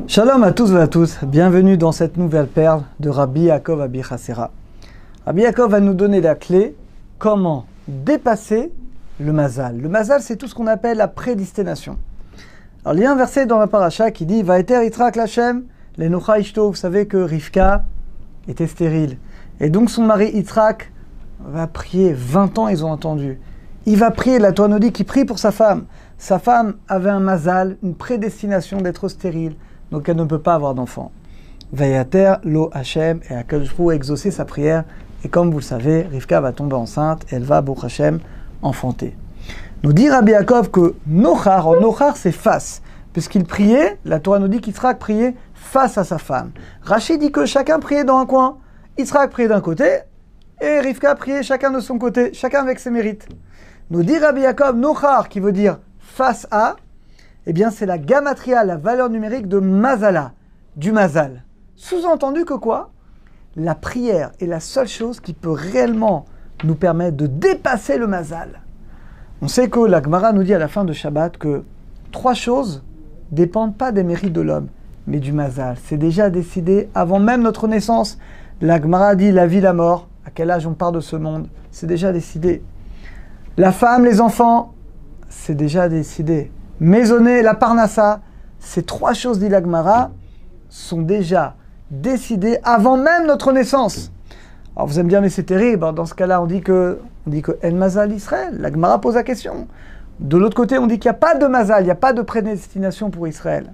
Shalom à tous et à toutes, bienvenue dans cette nouvelle perle de Rabbi Yaakov Abichasera. Rabbi Yaakov va nous donner la clé comment dépasser le mazal. Le mazal, c'est tout ce qu'on appelle la prédestination. Alors il y a un verset dans la paracha qui dit Vaeter Yitzhak Lachem Lenocha Ishto. Vous savez que Rivka était stérile. Et donc son mari Yitzhak va prier, 20 ans ils ont attendu. Il va prier, la Torah nous dit qu'il prie pour sa femme. Sa femme avait un mazal, une prédestination d'être stérile. Donc elle ne peut pas avoir d'enfant. Vayater lo Hashem, et Akadosh Baruch Hu a exaucé sa prière. Et comme vous le savez, Rivka va tomber enceinte, elle va, Baruch Hashem, enfanter. Nous dit Rabbi Yaakov que Nochar c'est face. Puisqu'il priait, la Torah nous dit qu'Yitzhak priait face à sa femme. Rachid dit que chacun priait dans un coin. Yitzhak priait d'un côté, et Rivka priait chacun de son côté, chacun avec ses mérites. Nous dit Rabbi Yaakov, Nochar, qui veut dire face à, eh bien, c'est la gamatria, la valeur numérique de mazala, du mazal. Sous-entendu que quoi? La prière est la seule chose qui peut réellement nous permettre de dépasser le mazal. On sait que la Gemara nous dit à la fin de Shabbat que 3 choses ne dépendent pas des mérites de l'homme, mais du mazal. C'est déjà décidé avant même notre naissance. La Gemara dit la vie, la mort, à quel âge on part de ce monde, c'est déjà décidé. La femme, les enfants, c'est déjà décidé. Maisonner, la parnassa, ces 3 choses, dit la Gemara, sont déjà décidées avant même notre naissance. Alors vous allez me dire, mais c'est terrible. Alors dans ce cas-là, on dit que El Mazal Israël. La Gemara pose la question. De l'autre côté, on dit qu'il n'y a pas de Mazal, il n'y a pas de prédestination pour Israël.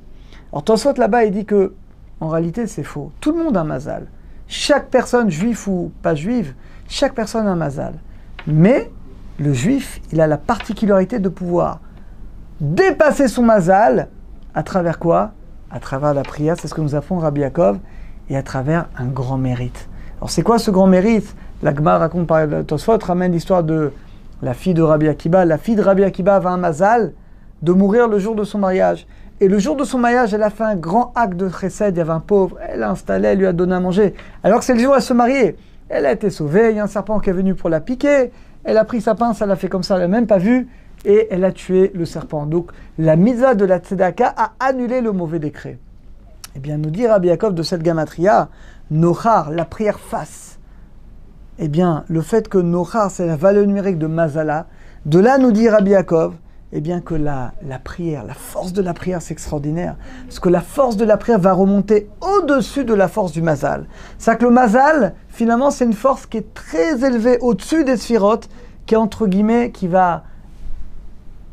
Alors Tosfot là-bas, il dit que, en réalité, c'est faux. Tout le monde a un Mazal. Chaque personne, juif ou pas juive, chaque personne a un Mazal. Mais le juif, il a la particularité de pouvoir dépasser son mazal, à travers quoi? À travers la prière, c'est ce que nous apprend Rabbi Yaakov, et à travers un grand mérite. Alors c'est quoi ce grand mérite? La Gemara raconte par Tosfot, ramène l'histoire de la fille de Rabbi Akiba. La fille de Rabbi Akiba avait un mazal de mourir le jour de son mariage. Et le jour de son mariage, elle a fait un grand acte de chesed, il y avait un pauvre, elle l'a installé, elle lui a donné à manger. Alors que c'est le jour où elle se mariait. Elle a été sauvée, il y a un serpent qui est venu pour la piquer, elle a pris sa pince, elle a fait comme ça, elle n'a même pas vu, et elle a tué le serpent. Donc, la mitzvah de la tzedaka a annulé le mauvais décret. Eh bien, nous dit Rabbi Yaakov de cette gamatria, Nochar, la prière face. Eh bien, le fait que Nochar, c'est la valeur numérique de Mazala, de là, nous dit Rabbi Yaakov, eh bien, que la prière, la force de la prière, c'est extraordinaire. Parce que la force de la prière va remonter au-dessus de la force du Mazal. C'est-à-dire que le Mazal, finalement, c'est une force qui est très élevée au-dessus des sphirotes, qui est entre guillemets, qui va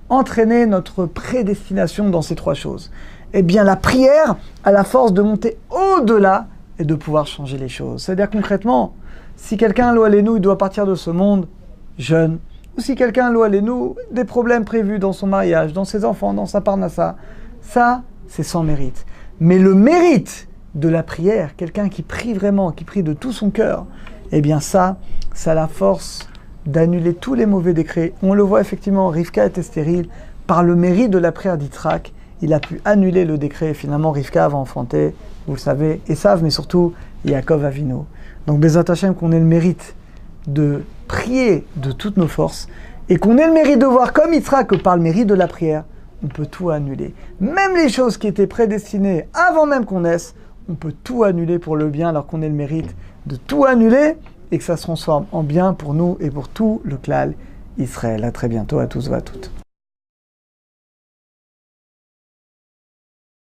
entraîner notre prédestination dans ces 3 choses. Eh bien, la prière a la force de monter au-delà et de pouvoir changer les choses. C'est-à-dire concrètement, si quelqu'un, lo alénou, il doit partir de ce monde jeune, ou si quelqu'un, lo alénou, des problèmes prévus dans son mariage, dans ses enfants, dans sa parnassa, ça, c'est sans mérite. Mais le mérite de la prière, quelqu'un qui prie vraiment, qui prie de tout son cœur, eh bien ça a la force d'annuler tous les mauvais décrets. On le voit effectivement, Rivka était stérile. Par le mérite de la prière d'Yitzhak, il a pu annuler le décret. Et finalement, Rivka va enfanter, vous le savez, Esav, mais surtout Yaakov Avinu. Donc, Bezat Hashem, qu'on ait le mérite de prier de toutes nos forces et qu'on ait le mérite de voir comme Yitzhak que par le mérite de la prière, on peut tout annuler. Même les choses qui étaient prédestinées avant même qu'on naisse, on peut tout annuler pour le bien alors qu'on ait le mérite de tout annuler et que ça se transforme en bien pour nous et pour tout le klal Israël. À très bientôt à tous et à toutes.